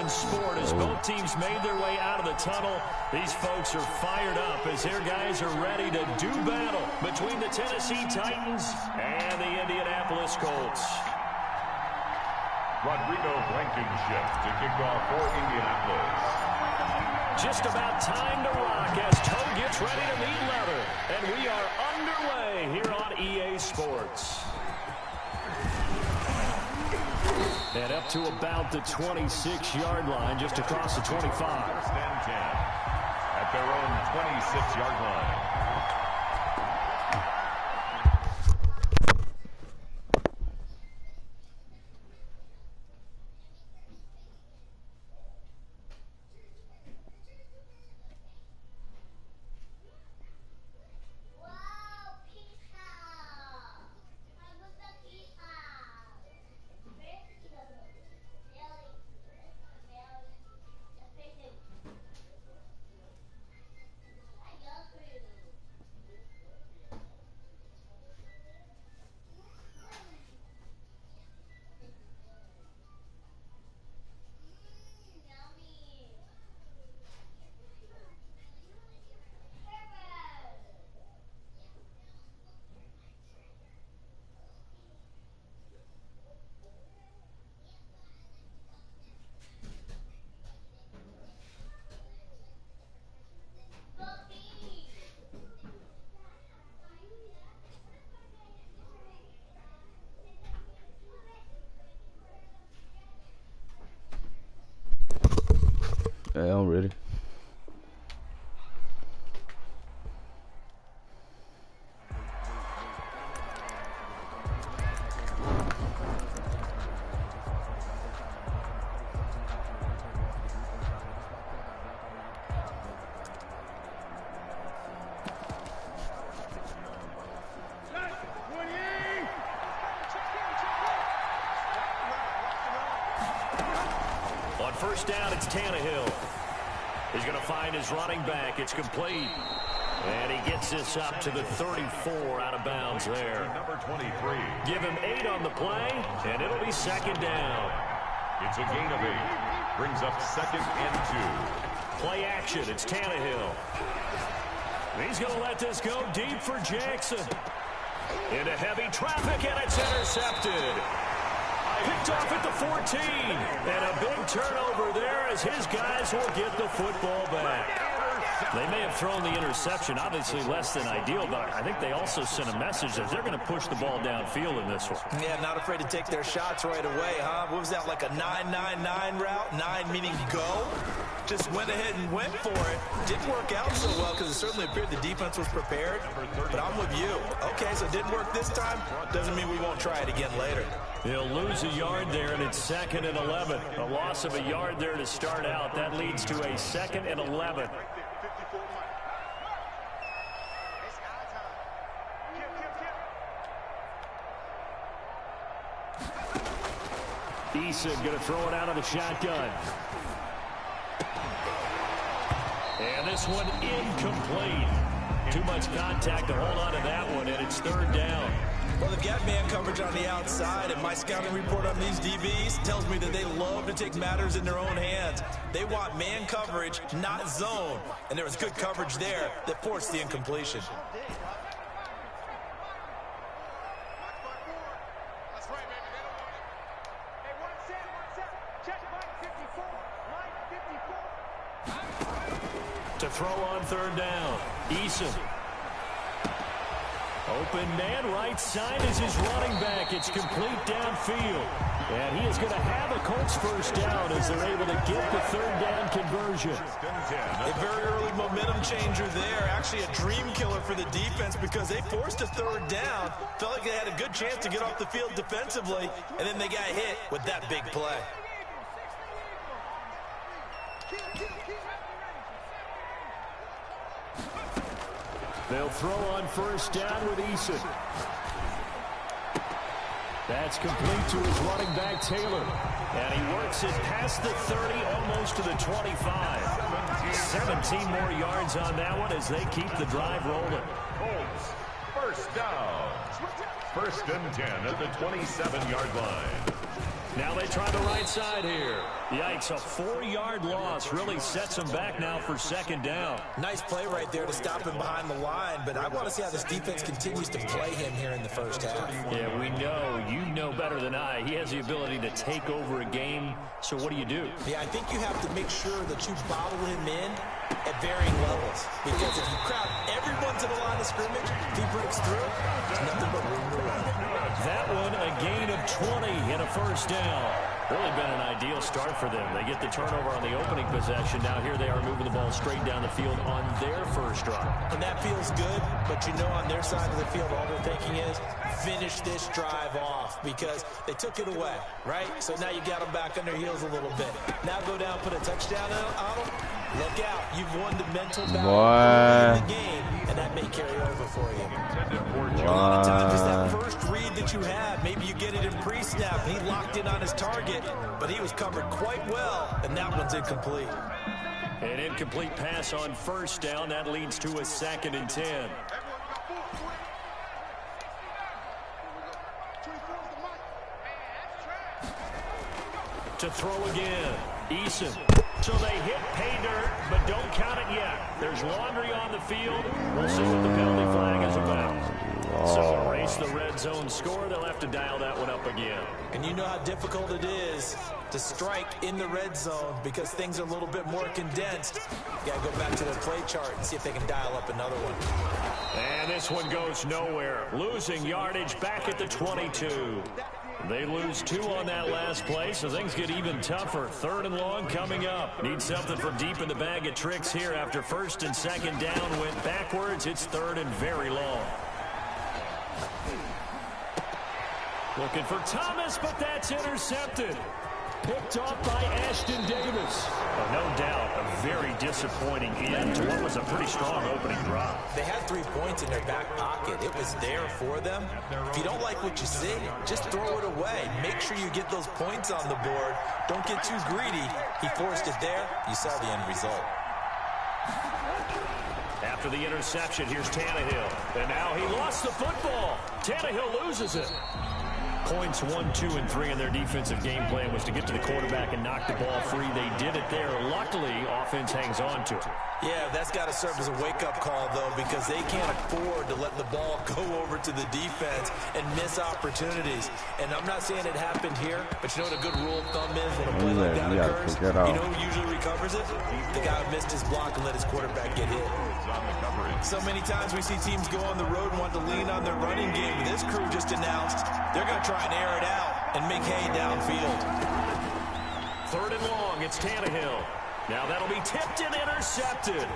in sport as both teams made their way out of the tunnel. These folks are fired up as their guys are ready to do battle between the Tennessee Titans and the Indianapolis Colts. Rodrigo Blankenship to kick off for Indianapolis. Just about time to rock as toe gets ready to meet leather. And we are underway here on EA Sports. And up to about the 26-yard line, just across the 25. First and 10 at their own 26-yard line. Yeah, I'm ready. On first down, it's Tannehill. He's going to find his running back. It's complete. And he gets this up to the 34 out of bounds there. Number 23. Give him 8 on the play, and it'll be second down. It's a gain of 8. Brings up second and 2. Play action. It's Tannehill. He's going to let this go deep for Jackson. Into heavy traffic, and it's intercepted. Picked off at the 14. And a big turnover there as his guys will get the football back. They may have thrown the interception, obviously less than ideal, but I think they also sent a message that they're going to push the ball downfield in this one. Yeah, not afraid to take their shots right away, huh? What was that, like a 9-9-9 route? 9 meaning go? Just went ahead and went for it. Didn't work out so well because it certainly appeared the defense was prepared. But I'm with you. Okay, so it didn't work this time. Doesn't mean we won't try it again later. He'll lose a yard there, and it's second and 11. A loss of a yard there to start out. That leads to a second and 11. Eason going to throw it out of the shotgun. And this one incomplete. Too much contact to hold on to that one, and it's third down. Well, they've got man coverage on the outside, and my scouting report on these DBs tells me that they love to take matters in their own hands. They want man coverage, not zone. And there was good coverage there that forced the incompletion. To throw on third down, Eason. Open man, right side is his running back. It's complete downfield. And he is going to have a Colts first down as they're able to get the third down conversion. A very early momentum changer there. Actually a dream killer for the defense because they forced a third down. Felt like they had a good chance to get off the field defensively, and then they got hit with that big play. They'll throw on first down with Eason. That's complete to his running back, Taylor. And he works it past the 30, almost to the 25. 17 more yards on that one as they keep the drive rolling. Colts, first down. First and 10 at the 27-yard line. Now they try the right side here. Yikes, a 4-yard loss really sets them back now for second down. Nice play right there to stop him behind the line, but I want to see how this defense continues to play him here in the first half. Yeah, we know. You know better than I. He has the ability to take over a game, so what do you do? Yeah, I think you have to make sure that you bottle him in at varying levels, because if you crowd everyone to the line of scrimmage, if he breaks through, there's nothing but room to run. That one, a gain of 20 and a first down. Really been an ideal start for them. They get the turnover on the opening possession. Now here they are moving the ball straight down the field on their first drive. And that feels good, but you know on their side of the field all they're thinking is finish this drive off because they took it away, right? So now you got them back on their heels a little bit. Now go down, put a touchdown on them. Look out. You've won the mental battle in the game, and that may carry over for you. A lot of times it's that first read that you have. Maybe you get it in pre-snap, and he locked in on his target, but he was covered quite well, and that one's incomplete. An incomplete pass on first down. That leads to a 2nd and 10. To throw again. Eason. So they hit pay dirt, but don't count it yet. There's laundry on the field. We'll see what the penalty flag is about. So erase the red zone score. They'll have to dial that one up again. And you know how difficult it is to strike in the red zone because things are a little bit more condensed. You got to go back to the play chart and see if they can dial up another one. And this one goes nowhere. Losing yardage back at the 22. They lose 2 on that last play, so things get even tougher. 3rd and long coming up. Need something from deep in the bag of tricks here after 1st and 2nd down went backwards. It's 3rd and very long. Looking for Thomas, but that's intercepted. Picked off by Ashton Davis. Oh, no doubt a very disappointing end to what was a pretty strong opening drive. They had 3 points in their back pocket. It was there for them. If you don't like what you see, just throw it away. Make sure you get those points on the board. Don't get too greedy. He forced it there. You saw the end result. After the interception, here's Tannehill. And now he lost the football. Tannehill loses it. Points 1, 2, and 3 in their defensive game plan was to get to the quarterback and knock the ball free. They did it there. Luckily, offense hangs on to it. Yeah, that's got to serve as a wake-up call, though, because they can't afford to let the ball go over to the defense and miss opportunities. And I'm not saying it happened here, but you know what a good rule of thumb is when a play like that occurs? You know who usually recovers it? The guy who missed his block and let his quarterback get hit. So many times we see teams go on the road and want to lean on their running game. This crew just announced they're going to try and air it out and make hay downfield. 3rd and long, it's Tannehill. Now that'll be tipped and intercepted.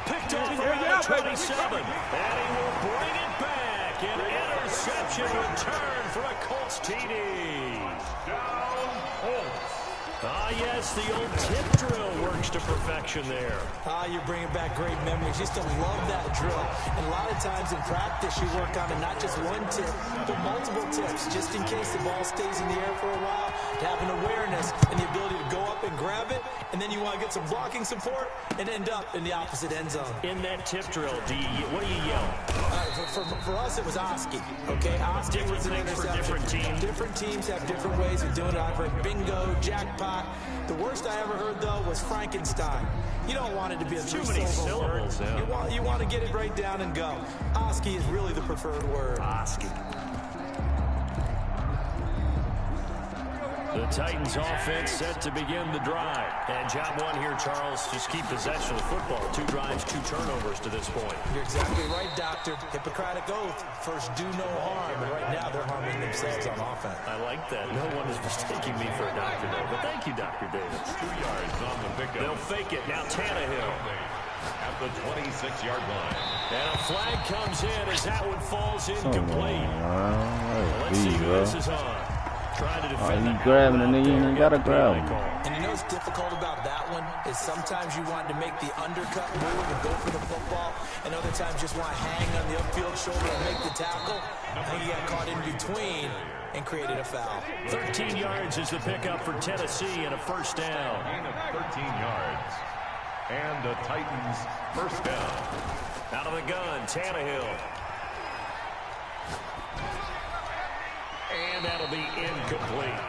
Picked off around the 27. And he will bring it back. An interception return for a Colts TD. Down Colts. Ah, yes, the old tip drill works to perfection there. Ah, you're bringing back great memories. Used to love that drill. And a lot of times in practice, you work on it, not just one tip, but multiple tips, just in case the ball stays in the air for a while, to have an awareness and the ability to go up and grab it, and then you want to get some blocking support and end up in the opposite end zone. In that tip drill, what do you yell? For us, it was Oski. Okay, Oski was an interception. For different teams. Different teams have different ways of doing it. I've heard bingo, jackpot. The worst I ever heard, though, was Frankenstein. You don't want it to be a too many syllables. Yeah. You want to get it right down and go. Oski is really the preferred word. Oski. The Titans offense set to begin the drive. And job 1 here, Charles, just keep possession of the football. 2 drives, 2 turnovers to this point. You're exactly right, Doctor. Hippocratic oath. First, do no harm. And right now, they're harming themselves on offense. I like that. No one is mistaking me for a doctor, though. But thank you, Dr. Davis. 2 yards on the pickup. They'll fake it. Now Tannehill. At the 26-yard line. And a flag comes in as that one falls incomplete. Let's see who this is on. Trying to defend he's grabbing and then you ain't got to grab him. And you know what's difficult about that one is sometimes you want to make the undercut move and go for the football, and other times just want to hang on the upfield shoulder and make the tackle. I think he got caught in between and created a foul. 13 yards is the pickup for Tennessee and a first down. Gain of 13 yards. And the Titans first down. Out of the gun, Tannehill. And that'll be incomplete.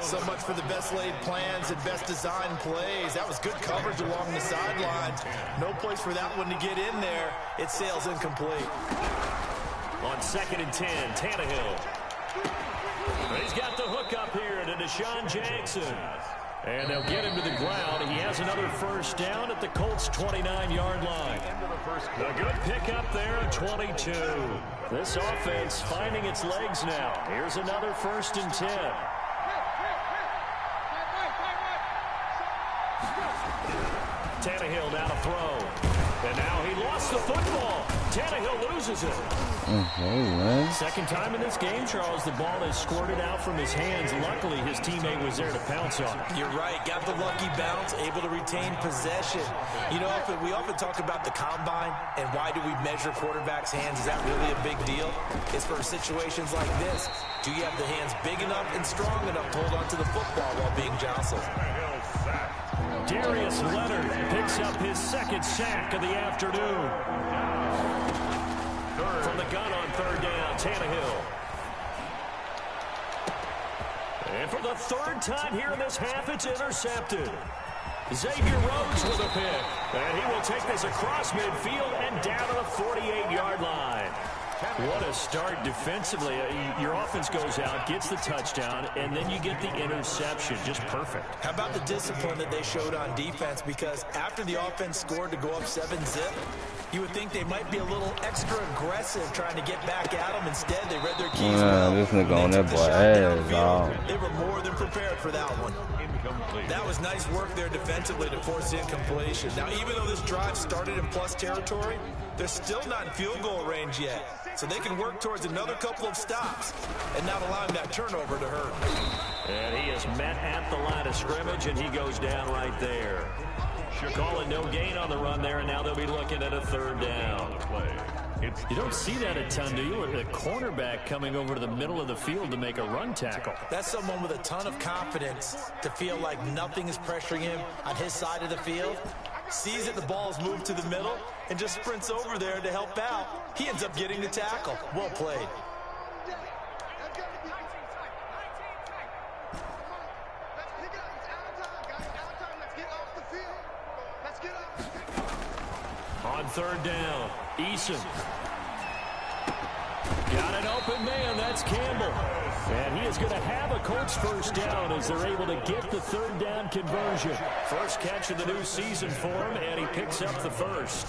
So much for the best laid plans and best designed plays. That was good coverage along the sidelines. No place for that one to get in there. It sails incomplete. On 2nd and 10, Tannehill. He's got the hook up here to Deshaun Jackson. And they'll get him to the ground. He has another first down at the Colts' 29-yard line. A good pickup there at 22. This offense finding its legs now. Here's another 1st and 10. Tannehill now to throw. And now he lost the football. Tannehill loses it. Second time in this game, Charles, the ball has squirted out from his hands. Luckily, his teammate was there to pounce on it. You're right. Got the lucky bounce, able to retain possession. You know, we often talk about the combine and why do we measure quarterbacks' hands. Is that really a big deal? It's for situations like this. Do you have the hands big enough and strong enough to hold on to the football while being jostled? Darius Leonard picks up his 2nd sack of the afternoon. From the gun on 3rd down, Tannehill. And for the 3rd time here in this half, it's intercepted. Xavier Rhodes with a pick. And he will take this across midfield and down to the 48-yard line. What a start defensively. Your offense goes out, gets the touchdown, and then you get the interception. Just perfect. How about the discipline that they showed on defense? Because after the offense scored to go up 7-zip, you would think they might be a little extra aggressive trying to get back at them. Instead, they read their keys well. This nigga on that boy ass. They were more than prepared for that one. That was nice work there defensively to force the incompletion. Now, even though this drive started in plus territory, they're still not in field goal range yet. So they can work towards another couple of stops and not allowing that turnover to hurt. And he is met at the line of scrimmage, and he goes down right there. Calling no gain on the run there, and now they'll be looking at a 3rd down. You don't see that a ton, do you? With a cornerback coming over to the middle of the field to make a run tackle. That's someone with a ton of confidence to feel like nothing is pressuring him on his side of the field. Sees that the ball is moved to the middle and just sprints over there to help out. He ends up getting the tackle. Well played. On 3rd down, Eason. Got an open man, that's Campbell. And he is going to have a Colts first down as they're able to get the 3rd down conversion. First catch of the new season for him, and he picks up the first.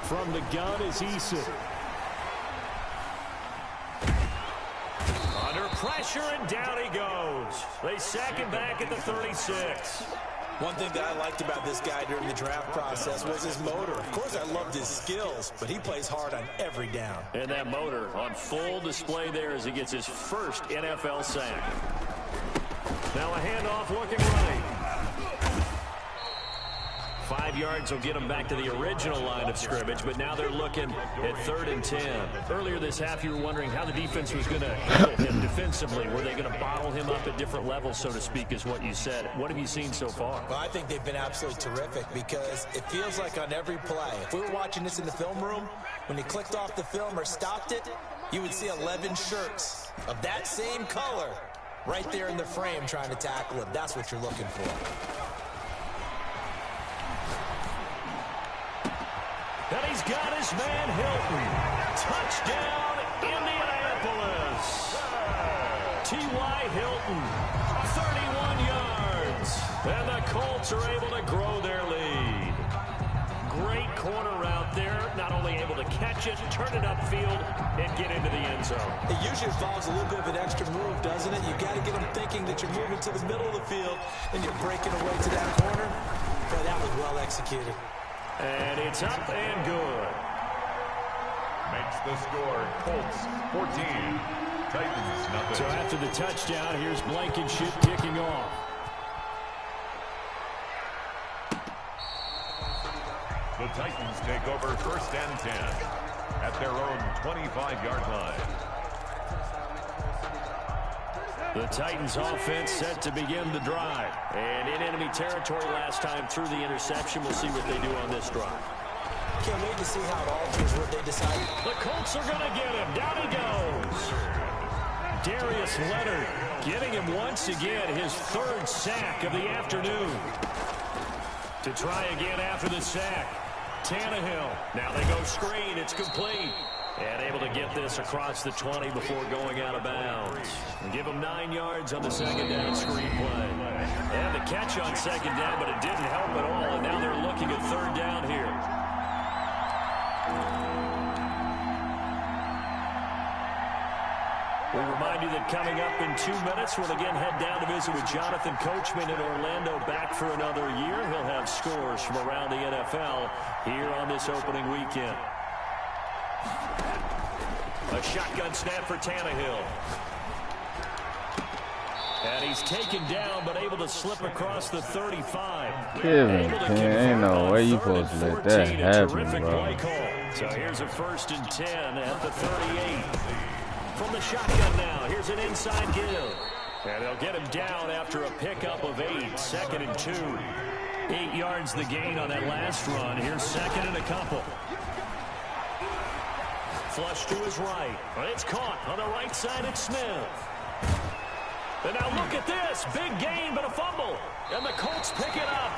From the gun is Eason. Under pressure, and down he goes. They sack him back at the 36. One thing that I liked about this guy during the draft process was his motor. Of course, I loved his skills, but he plays hard on every down. And that motor on full display there as he gets his first NFL sack. Now a handoff looking right. 5 yards will get them back to the original line of scrimmage, but now they're looking at 3rd and 10. Earlier this half, you were wondering how the defense was going to handle him defensively. Were they going to bottle him up at different levels, so to speak, is what you said. What have you seen so far? Well, I think they've been absolutely terrific because it feels like on every play, if we were watching this in the film room, when he clicked off the film or stopped it, you would see 11 shirts of that same color right there in the frame trying to tackle him. That's what you're looking for. And he's got his man Hilton. Touchdown, Indianapolis. T.Y. Hilton, 31 yards. And the Colts are able to grow their lead. Great corner route there. Not only able to catch it, turn it upfield, and get into the end zone. It usually involves a little bit of an extra move, doesn't it? You got to get them thinking that you're moving to the middle of the field and you're breaking away to that corner. Boy, that was well executed. And it's up and good. Makes the score Colts 14, Titans nothing. So after the touchdown, here's Blankenship kicking off. The Titans take over 1st and 10 at their own 25-yard line. The Titans offense set to begin the drive. And in enemy territory last time through the interception. We'll see what they do on this drive. can't wait to see how it alters what they decide. The Colts are going to get him. Down he goes. Darius Leonard getting him once again, his third sack of the afternoon. To try again after the sack. Tannehill. Now they go screen. It's complete. And able to get this across the 20 before going out of bounds. And give him 9 yards on the second down screen play. They had the catch on second down, but it didn't help at all. And now they're looking at third down here. We remind you that coming up in 2 minutes, we'll again head down to visit with Jonathan Coachman in Orlando, back for another year. He'll have scores from around the NFL here on this opening weekend. A shotgun snap for Tannehill. And he's taken down, but able to slip across the 35. Kevin, ain't no way you supposed to let that happen, bro. So here's a 1st and 10 at the 38. From the shotgun now, here's an inside give. And they'll get him down after a pickup of 8, 2nd and 2. 8 yards the gain on that last run. Here's 2nd and a couple. Flush to his right. It's caught on the right side at Smith. And now look at this. Big gain, but a fumble. And the Colts pick it up.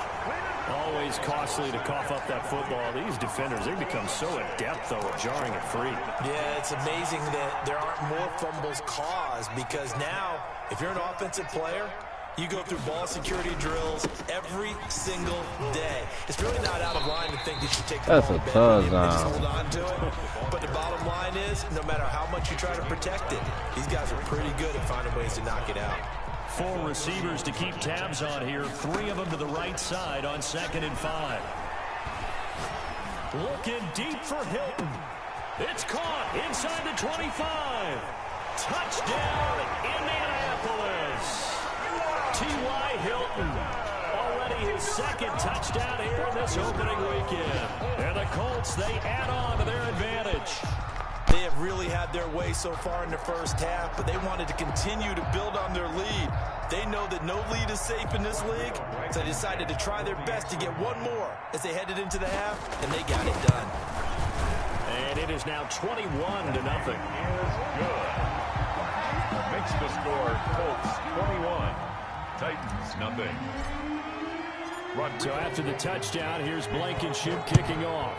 Always costly to cough up that football. These defenders, they become so adept, though, at jarring it free. Yeah, it's amazing that there aren't more fumbles caused, because now, if you're an offensive player, you go through ball security drills every single day. It's really not out of line to think that you take the ball and just hold on to it. But the bottom line is, no matter how much you try to protect it, these guys are pretty good at finding ways to knock it out. 4 receivers to keep tabs on here. 3 of them to the right side on 2nd and 5. Looking deep for Hilton. It's caught inside the 25. Touchdown, Indianapolis. T.Y. Hilton, already his 2nd touchdown here in this opening weekend. And the Colts, they add on to their advantage. They have really had their way so far in the first half, but they wanted to continue to build on their lead. They know that no lead is safe in this league, so they decided to try their best to get one more as they headed into the half, and they got it done. And it is now 21-0. Good. Makes the score Colts 21. Titans, nothing. So after the touchdown, here's Blankenship kicking off.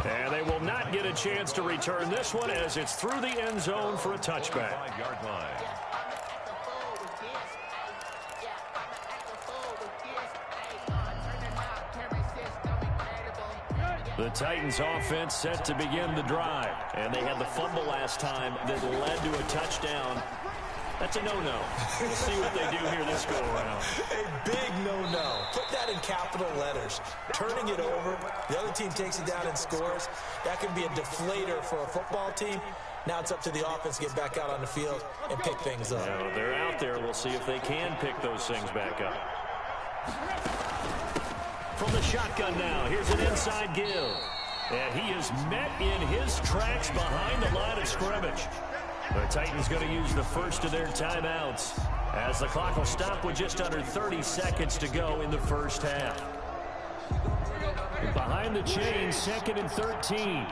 And they will not get a chance to return this one as it's through the end zone for a touchback. 5-yard line. The Titans offense set to begin the drive. And they had the fumble last time that led to a touchdown. That's a no-no. We'll see what they do here this go-around. A big no-no. Put that in capital letters. Turning it over, the other team takes it down and scores. That can be a deflator for a football team. Now it's up to the offense to get back out on the field and pick things up. Now, they're out there. We'll see if they can pick those things back up. From the shotgun now, here's an inside give. And he is met in his tracks behind the line of scrimmage. The Titans going to use the first of their timeouts as the clock will stop with just under 30 seconds to go in the first half. Behind the chains, 2nd and 13.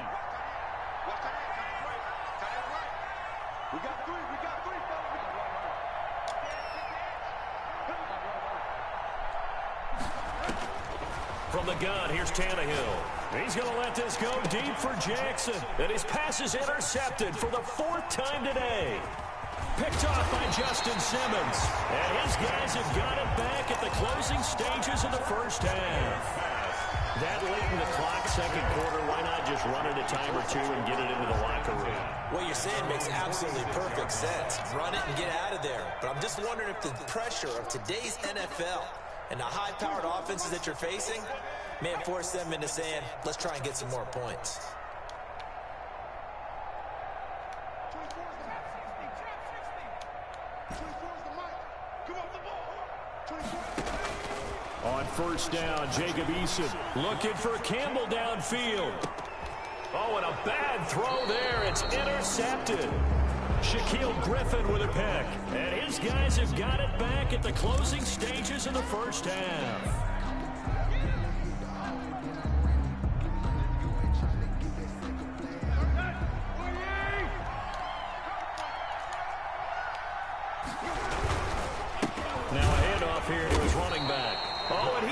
From the gun, here's Tannehill. He's going to let this go deep for Jackson. And his pass is intercepted for the 4th time today. Picked off by Justin Simmons. And his guys have got it back at the closing stages of the first half. That late in the clock, second quarter, why not just run it a time or two and get it into the locker room? What you're saying makes absolutely perfect sense. Run it and get out of there. But I'm just wondering if the pressure of today's NFL and the high-powered offenses that you're facing may force them into saying, let's try and get some more points. On first down, Jacob Eason looking for Campbell downfield. Oh, and a bad throw there. It's intercepted. Shaquille Griffin with a pick. And his guys have got it back at the closing stages of the first half.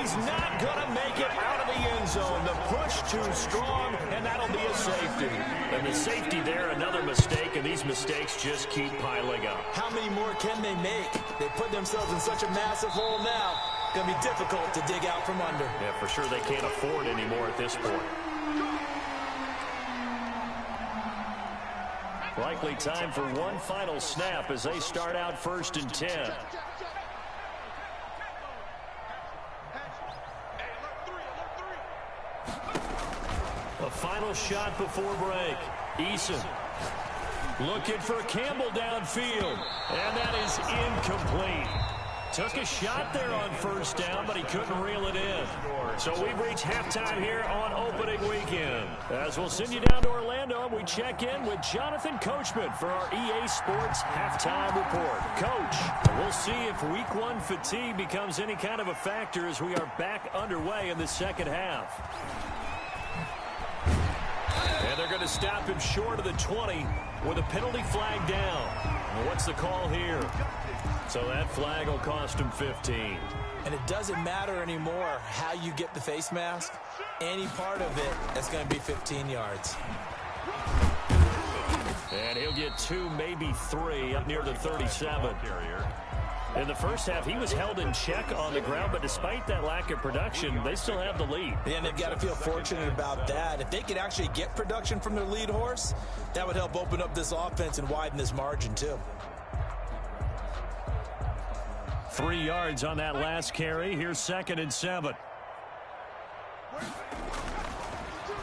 He's not going to make it out of the end zone. The push too strong, and that'll be a safety. And the safety there, another mistake, and these mistakes just keep piling up. How many more can they make? They put themselves in such a massive hole now. Going to be difficult to dig out from under. Yeah, for sure they can't afford anymore at this point. Likely time for one final snap as they start out 1st and 10. A final shot before break. Eason looking for Campbell downfield, and that is incomplete. Took a shot there on 1st down, but he couldn't reel it in. So we've reached halftime here on opening weekend. As we'll send you down to Orlando, and we check in with Jonathan Coachman for our EA Sports Halftime Report. Coach, we'll see if Week 1 fatigue becomes any kind of a factor as we are back underway in the second half. And they're going to stop him short of the 20 with a penalty flag down. Well, what's the call here? So that flag will cost him 15. And it doesn't matter anymore how you get the face mask. Any part of it, that's going to be 15 yards. And he'll get 2, maybe 3 up near the 37. In the first half, he was held in check on the ground, but despite that lack of production, they still have the lead. And they've got to feel fortunate about that. If they could actually get production from their lead horse, that would help open up this offense and widen this margin too. 3 yards on that last carry. Here's 2nd and 7.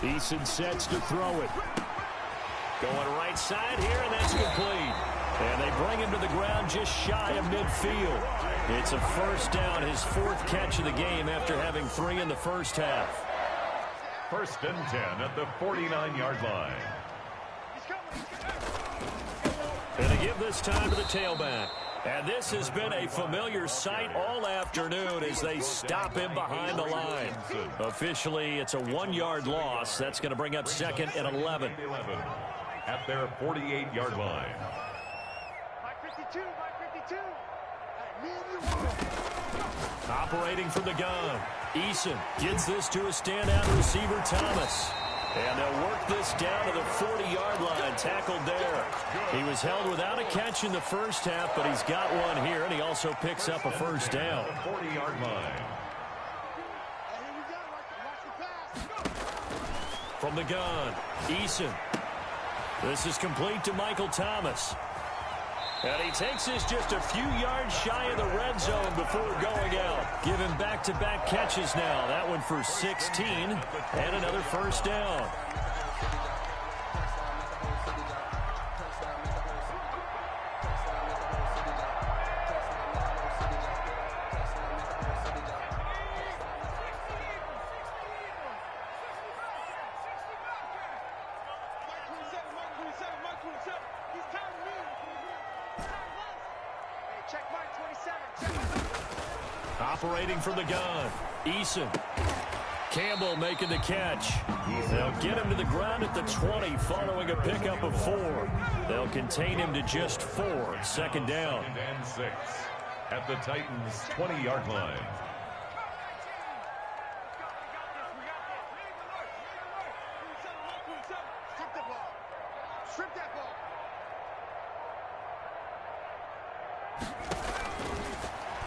Eason sets to throw it. Going right side here, and that's complete. And they bring him to the ground just shy of midfield. It's a 1st down, his 4th catch of the game after having 3 in the first half. 1st and 10 at the 49-yard line. And they give this time to the tailback. And this has been a familiar sight all afternoon as they stop him behind the line. Officially, it's a 1-yard loss. That's going to bring up 2nd and 11. At their 48-yard line. Operating from the gun. Eason gets this to a standout receiver, Thomas. And they'll work this down to the 40-yard line, tackled there. He was held without a catch in the first half, but he's got one here, and he also picks up a 1st down. 40-yard line. From the gun, Eason. This is complete to Michael Thomas. And he takes this just a few yards shy of the red zone before going out. Give him back-to-back catches now. That one for 16 and another 1st down. Operating from the gun, Eason. Campbell making the catch. They'll get him to the ground at the 20 following a pickup of 4. They'll contain him to just 4. 2nd down. 2nd and 6 at the Titans' 20-yard line.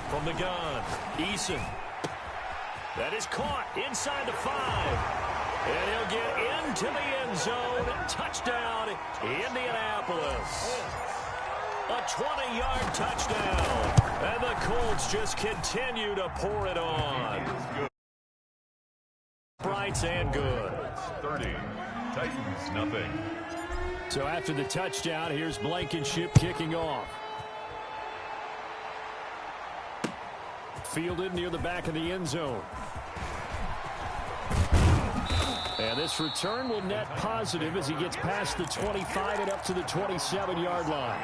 From the gun, Eason. That is caught inside the 5. And he'll get into the end zone. Touchdown, Indianapolis. A 20-yard touchdown. And the Colts just continue to pour it on. Brights and good. 30. Titans, nothing. So after the touchdown, here's Blankenship kicking off. Fielded near the back of the end zone. And this return will net positive as he gets past the 25 and up to the 27-yard line.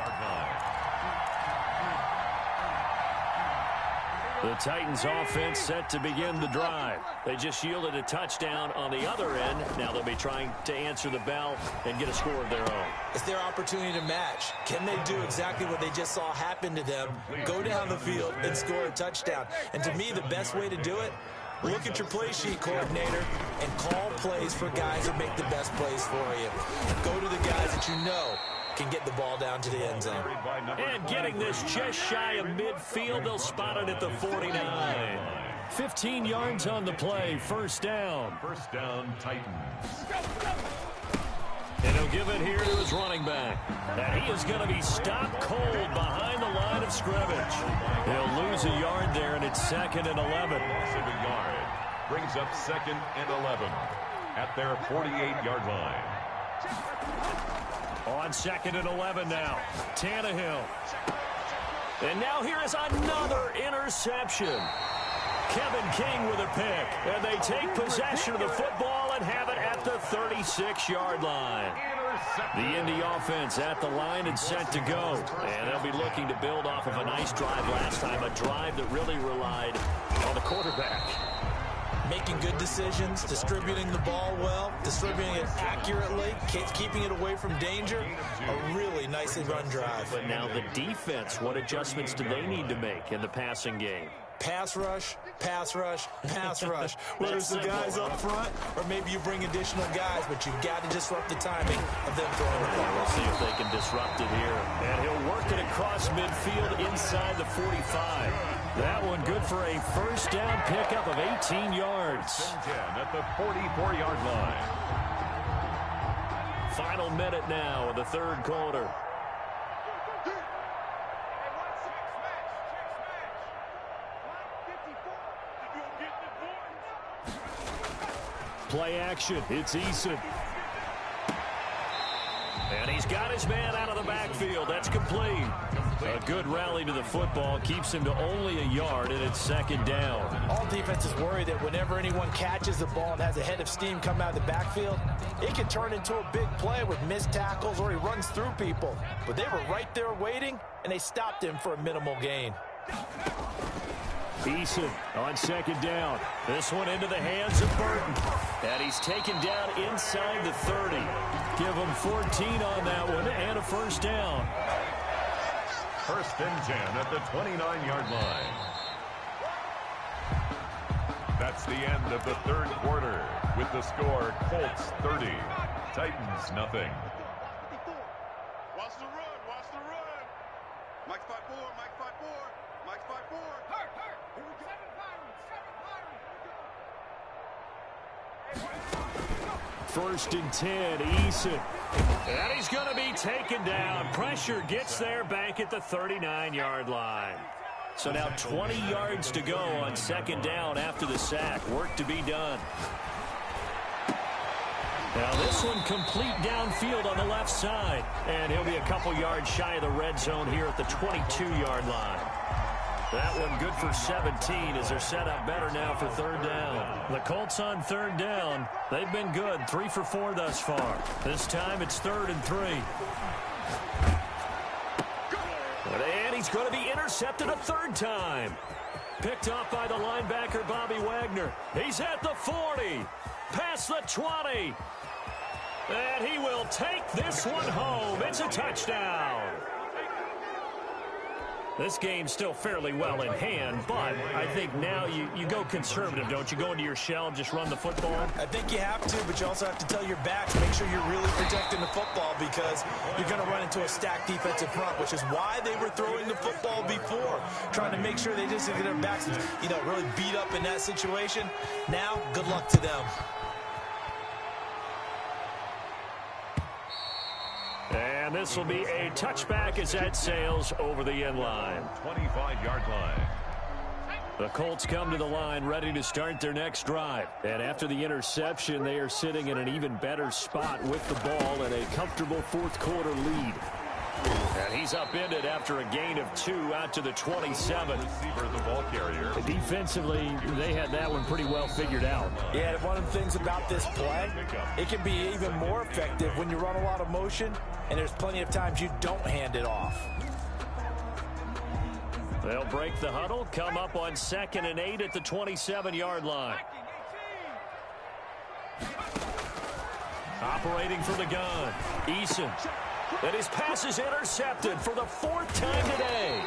The Titans offense set to begin the drive. They just yielded a touchdown on the other end. Now they'll be trying to answer the bell and get a score of their own. It's their opportunity to match. Can they do exactly what they just saw happen to them? Go down the field and score a touchdown. And to me, the best way to do it, Look at your play sheet, coordinator, and call plays for guys that make the best plays for you. Go to the guys that you know can get the ball down to the end zone. And getting this just shy of midfield, they'll spot it at the 49. 15 yards on the play, first down. First down, Titans. And he'll give it here to his running back. And he is going to be stopped cold behind the line of scrimmage. He'll lose a yard there, and it's 2nd and 11. Loss of a yard brings up 2nd and 11 at their 48-yard line. On 2nd and 11 now, Tannehill. And now here is another interception. Kevin King with a pick. And they take possession of the football and have it at the 36-yard line. The Indy offense at the line and set to go. And they'll be looking to build off of a nice drive last time, a drive that really relied on the quarterback. Making good decisions, distributing the ball well, distributing it accurately, keeping it away from danger. A really nicely run drive. But now the defense, what adjustments do they need to make in the passing game? Pass rush, pass rush, pass rush. Whether it's the guys up front or maybe you bring additional guys, but you've got to disrupt the timing of them throwing the ball. We'll see if they can disrupt it here. And he'll work it across midfield inside the 45. That one good for a first down pickup of 18 yards. 10 at the 44-yard line. Final minute now of the third quarter. Play action. It's Eason. And he's got his man out of the backfield. That's complete. A good rally to the football keeps him to only a yard, and it's 2nd down. All defenses worry that whenever anyone catches the ball and has a head of steam come out of the backfield, it can turn into a big play with missed tackles or he runs through people. But they were right there waiting, and they stopped him for a minimal gain. Eason on 2nd down. This one into the hands of Burton. And he's taken down inside the 30. Give him 14 on that one and a first down. First and 10 at the 29-yard line. That's the end of the third quarter with the score Colts 30, Titans nothing. Watch the run, watch the run. Mike's 5-4, Mike's 5-4, Mike's 5-4. Hurt. Here we go. 7 First and 10, Eason. And he's going to be taken down. Pressure gets there back at the 39-yard line. So now 20 yards to go on 2nd down after the sack. Work to be done. Now this one complete downfield on the left side. And he'll be a couple yards shy of the red zone here at the 22-yard line. That one good for 17 as they're set up better now for 3rd down. The Colts on 3rd down. They've been good, 3 for 4 thus far. This time it's 3rd and 3. And he's going to be intercepted a 3rd time. Picked off by the linebacker, Bobby Wagner. He's at the 40, past the 20. And he will take this one home. It's a touchdown. This game's still fairly well in hand, but I think now you go conservative, don't you? Go into your shell and just run the football? I think you have to, but you also have to tell your backs, make sure you're really protecting the football because you're going to run into a stacked defensive front, which is why they were throwing the football before, trying to make sure they just get their backs, really beat up in that situation. Now, good luck to them. And this will be a touchback as that sails over the end line. 25-yard line. The Colts come to the line ready to start their next drive. And after the interception, they are sitting in an even better spot with the ball and a comfortable 4th quarter lead. And he's upended after a gain of 2 out to the 27. Receiver, the ball carrier. Defensively, they had that one pretty well figured out. Yeah, one of the things about this play, it can be even more effective when you run a lot of motion, and there's plenty of times you don't hand it off. They'll break the huddle, come up on 2nd and 8 at the 27-yard line. Operating from the gun, Eason. And his pass is intercepted for the 4th time today.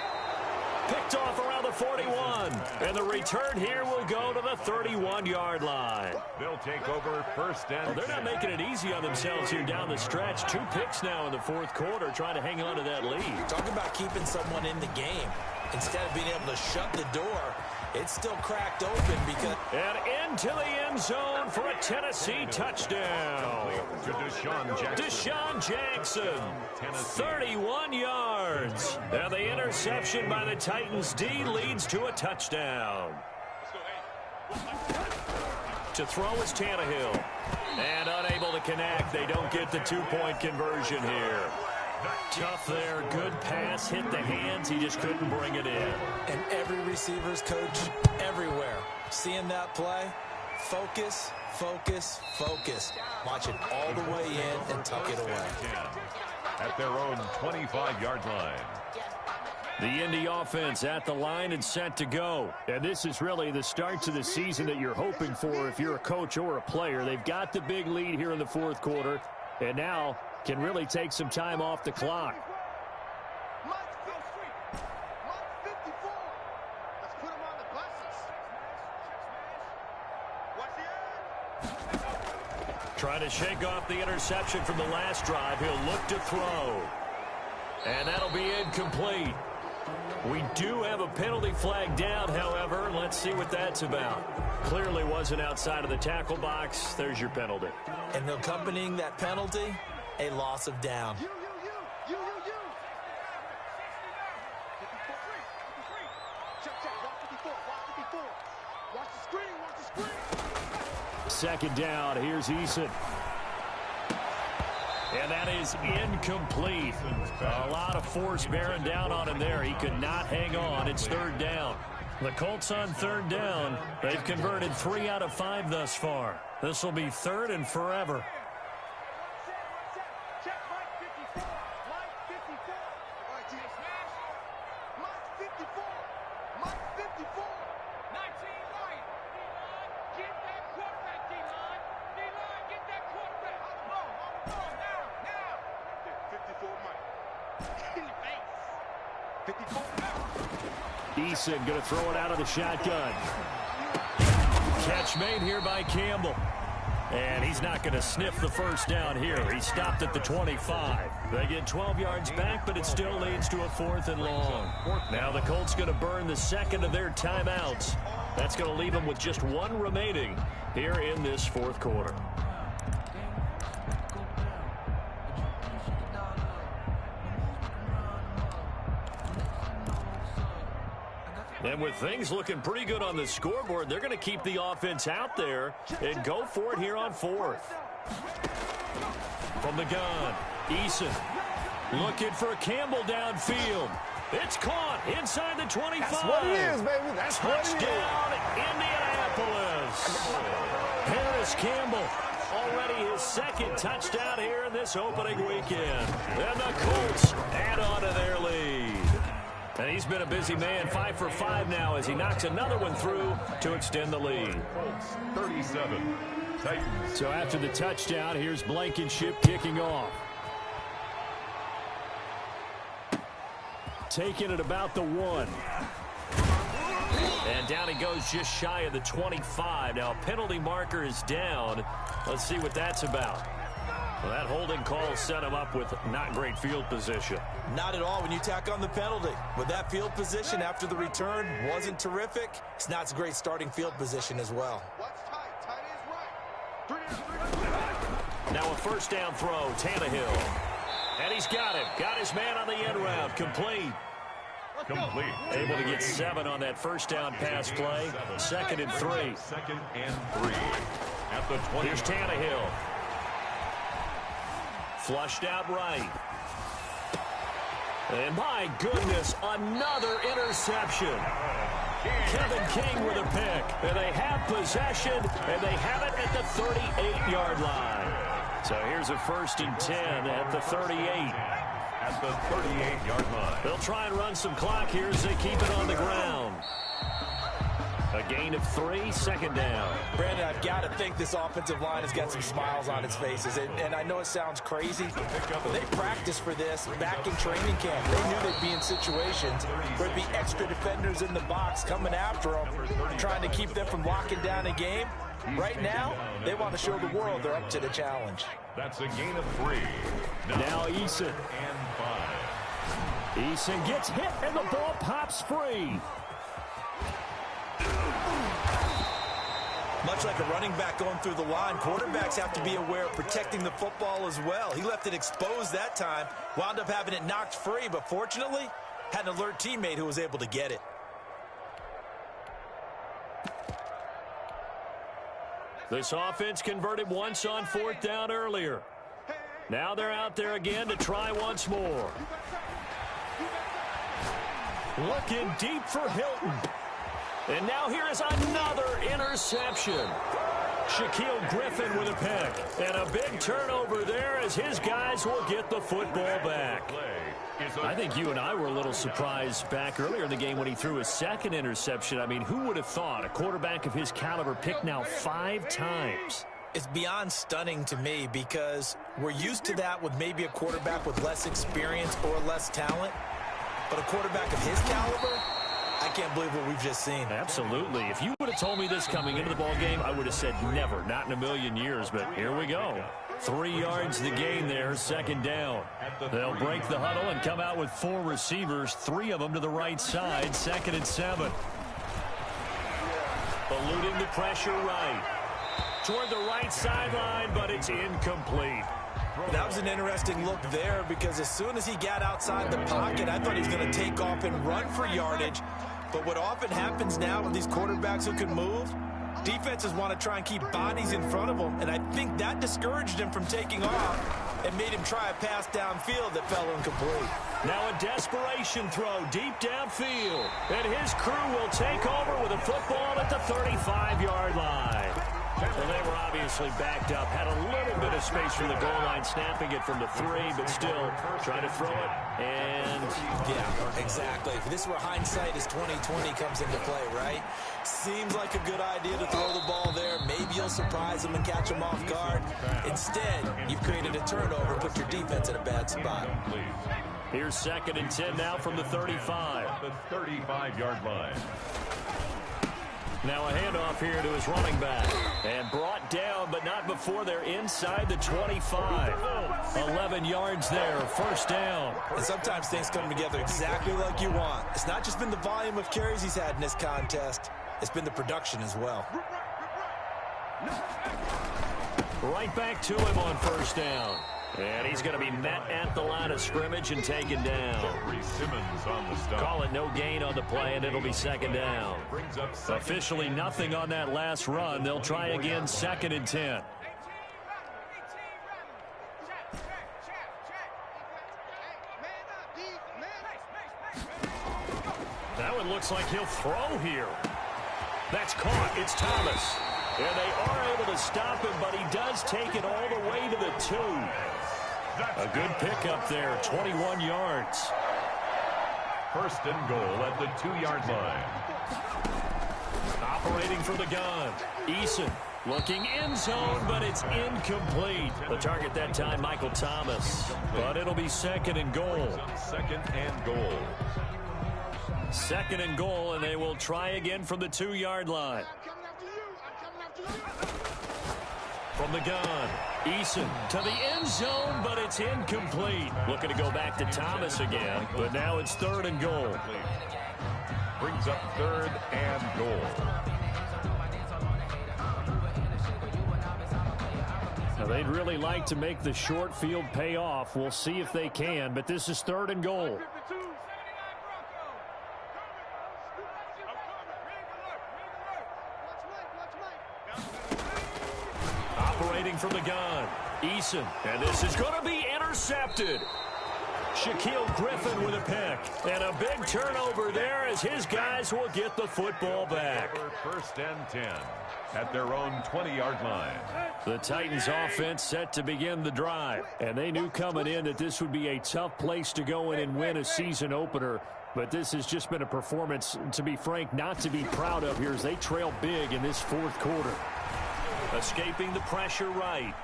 Picked off around the 41. And the return here will go to the 31-yard line. They'll take over first and 10. They're not making it easy on themselves here down the stretch. 2 picks now in the fourth quarter, trying to hang on to that lead. Talk about keeping someone in the game. Instead of being able to shut the door, it's still cracked open because... And into the end zone for a Tennessee touchdown. To Deshaun Jackson, 31 yards. Now the interception by the Titans D leads to a touchdown. To throw is Tannehill. And unable to connect. They don't get the 2-point conversion here. Tough there. Good pass. Hit the hands. He just couldn't bring it in. And every receiver's coach everywhere. Seeing that play, focus, focus, focus. Watch it all the way in and tuck it away. At their own 25-yard line. The Indy offense at the line and set to go. And this is really the start to the season that you're hoping for if you're a coach or a player. They've got the big lead here in the fourth quarter, and now can really take some time off the clock. Trying to shake off the interception from the last drive. He'll look to throw. And that'll be incomplete. We do have a penalty flag down, however. Let's see what that's about. Clearly wasn't outside of the tackle box. There's your penalty. And accompanying that penalty, a loss of down. Second down. Here's Eason. And that is incomplete. A lot of force bearing down on him there. He could not hang on. It's third down. The Colts on third down. They've converted 3 out of 5 thus far. This will be third and forever. Eason going to throw it out of the shotgun. Catch made here by Campbell. And he's not going to sniff the first down here. He stopped at the 25. They get 12 yards back, but it still leads to a 4th and long. Now the Colts going to burn the second of their timeouts. That's going to leave them with just 1 remaining here in this fourth quarter. And with things looking pretty good on the scoreboard, they're going to keep the offense out there and go for it here on 4th. From the gun, Eason looking for Campbell downfield. It's caught inside the 25. That's what it is, baby. That's Touchdown, Indianapolis. Harris Campbell, already his 2nd touchdown here in this opening weekend. And the Colts add on to their lead. And he's been a busy man, 5 for 5 now as he knocks another one through to extend the lead. 37, Titans. So after the touchdown, here's Blankenship kicking off. Taking it about the 1. And down he goes just shy of the 25. Now a penalty marker is down. Let's see what that's about. Well, that holding call set him up with not great field position. Not at all when you tack on the penalty. With that field position after the return wasn't terrific, it's not a great starting field position as well. Now a first down throw, Tannehill. And he's got him. Got his man on the end route. Complete. Able to get 7 on that first down pass play. 2nd and 3. 2nd and 3. At the 20. Here's Tannehill. Flushed out right. And my goodness, another interception. Kevin King with a pick. And they have possession, and they have it at the 38-yard line. So here's a 1st and 10 at the 38. At the 38-yard line. They'll try and run some clock here as they keep it on the ground. A gain of 3, second down. Brandon, I've got to think this offensive line has got some smiles on its faces. And I know it sounds crazy, but they practiced for this back in training camp. They knew they'd be in situations where there'd be extra defenders in the box coming after them, trying to keep them from locking down a game. Right now, they want to show the world they're up to the challenge. That's a gain of 3. Now Eason. And 5. Eason gets hit, and the ball pops free. Much like a running back going through the line, quarterbacks have to be aware of protecting the football as well. He left it exposed that time, wound up having it knocked free, but fortunately, had an alert teammate who was able to get it. This offense converted once on 4th down earlier. Now they're out there again to try once more. Looking deep for Hilton. And now here is another interception. Shaquille Griffin with a pick. And a big turnover there as his guys will get the football back. I think you and I were a little surprised back earlier in the game when he threw his second interception. I mean, who would have thought a quarterback of his caliber picked now 5 times? It's beyond stunning to me because we're used to that with maybe a quarterback with less experience or less talent. But a quarterback of his caliber, I can't believe what we've just seen. Absolutely. If you would have told me this coming into the ball game, I would have said never, not in a million years. But here we go. 3 yards to gain there, second down. They'll break the huddle and come out with 4 receivers, 3 of them to the right side, 2nd and 7. Eluding the pressure right. Toward the right sideline, but it's incomplete. That was an interesting look there because as soon as he got outside the pocket, I thought he was going to take off and run for yardage. But what often happens now with these quarterbacks who can move, defenses want to try and keep bodies in front of them, and I think that discouraged him from taking off and made him try a pass downfield that fell incomplete. Now a desperation throw deep downfield, and his crew will take over with a football at the 35-yard line. Well, they were obviously backed up, had a little bit of space from the goal line, snapping it from the 3, but still trying to throw it, and... Yeah, exactly. This is where hindsight is 20/20 comes into play, right? Seems like a good idea to throw the ball there. Maybe you'll surprise them and catch them off guard. Instead, you've created a turnover, put your defense in a bad spot. Here's 2nd and 10 now from the 35. The 35-yard line. Now a handoff here to his running back. And brought down, but not before they're inside the 25. 11 yards there, first down. And sometimes things come together exactly like you want. It's not just been the volume of carries he's had in this contest. It's been the production as well. Right back to him on first down. And he's going to be met at the line of scrimmage and taken down. Simmons on the stop. Call it no gain on the play, and it'll be second down. Officially nothing on that last run. They'll try again, 2nd and 10. That one looks like he'll throw here. That's caught. It's Thomas. And they are able to stop him, but he does take it all the way to the 2. A good pickup there, 21 yards. First and goal at the 2-yard line. Operating for the gun. Eason looking end zone, but it's incomplete. The target that time, Michael Thomas. But it'll be 2nd and goal. 2nd and goal. 2nd and goal, and they will try again from the 2-yard line. From the gun, Eason to the end zone, but it's incomplete. Looking to go back to Thomas again, but now it's 3rd and goal. Brings up 3rd and goal. Now they'd really like to make the short field pay off. We'll see if they can, but this is 3rd and goal. Operating from the gun, Eason, and this is going to be intercepted. Shaquille Griffin with a pick. And a big turnover there as his guys will get the football back. First and 10 at their own 20-yard line. The Titans offense set to begin the drive. And they knew coming in that this would be a tough place to go in and win a season opener. But this has just been a performance, to be frank, not to be proud of here as they trail big in this fourth quarter. Escaping the pressure right.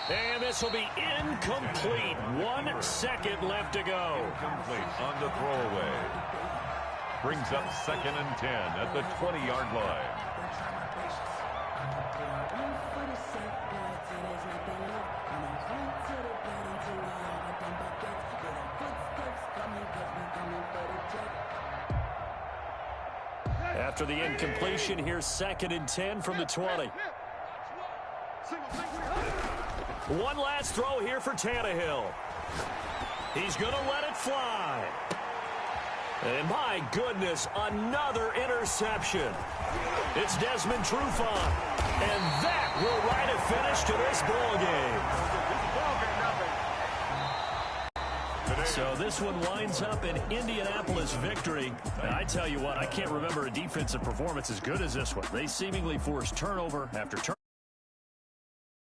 And this will be incomplete. 1 second left to go. Incomplete on the throwaway. Brings up 2nd and 10 at the 20-yard line. After the incompletion, here's 2nd and 10 from the 20. One last throw here for Tannehill. He's going to let it fly. And my goodness, another interception. It's Desmond Trufant. And that will write a finish to this ball game. So this one winds up an Indianapolis victory. And I tell you what, I can't remember a defensive performance as good as this one. They seemingly forced turnover after turnover.